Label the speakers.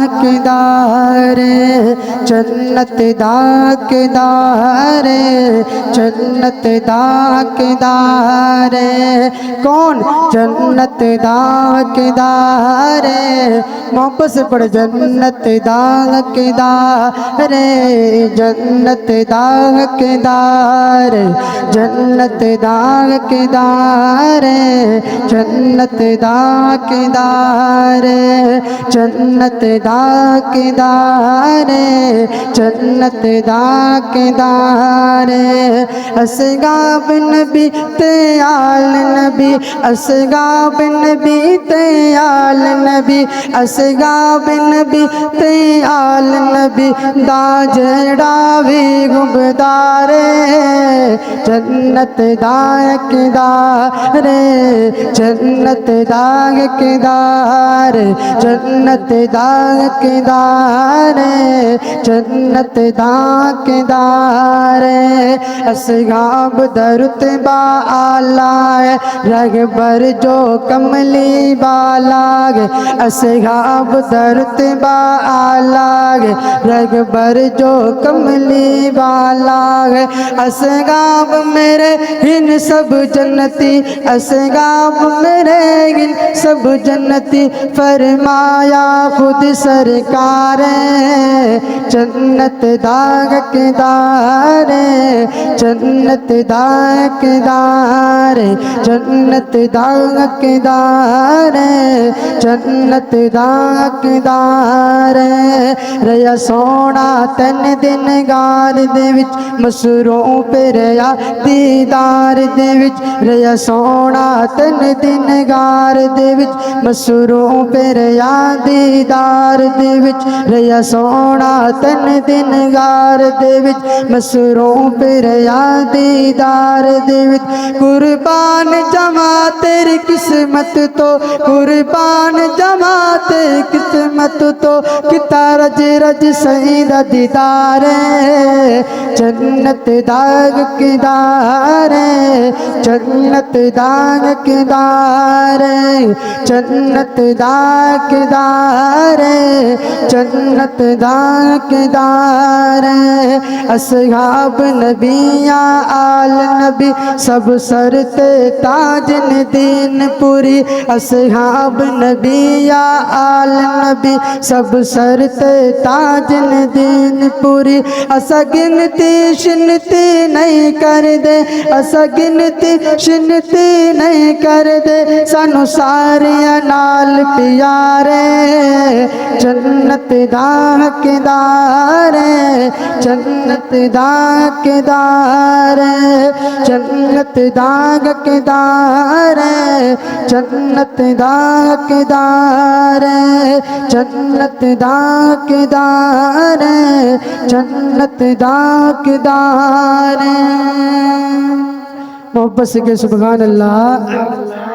Speaker 1: داغدار جنت داغدار جنت داغدار کون جنت داغدار محبت سے پڑھ جنت داغدار جنت داغدار جنت داغدار جنت داغدار جنت داغدار جنت داغدار اصحاب نبی تیال نبی اصحاب نبی تیال نبی اصحاب نبی تیال نبی دا جڑا بھی گبدار جنت داغدار جنت داغدار جنت داغدار جنت داغدار اصحاب درتبہ اعلی رہبر جو کملی بالا اصحاب درتبہ اعلی رہبر جو کملی بالا اصحاب میرے ان سب جنتی اصحاب میرے ان سب جنتی فرمایا خود سرکار جنت داغدار جنت داغدار جنت داغدار جنت داغدار ریا سونا تن دن گار دے وچ مسروں پہ ریا دیدار دے وچ ریا سونا تن دن گار دے وچ مسروں پہ ریا دیدار دے وچ ریا سونا تن دن گار دے وچ مسروں پہ ریا دیدار دے وچ قربان جمع تیری قسمت تو قربان جمع تیری قسمت تو کتا رج رج سعید دیدار جنت داغدار جنت داغدار جنت داغدار جنت داغدار اصحاب نبی یا آل نبی سب سر تے تاج دین پوری اصحاب نبی یا آل نبی سب سر تے تاج دین پوری اسا گنتی شنتی نہیں کر دے اسا گنتی شنتی نہیں کر دے سانو سارے نال پیارے جنت داغدار جنت داغدار جنت داغدار جنت داغدار جنت داغدار جنت داغدار محبت سے کہ سبحان اللہ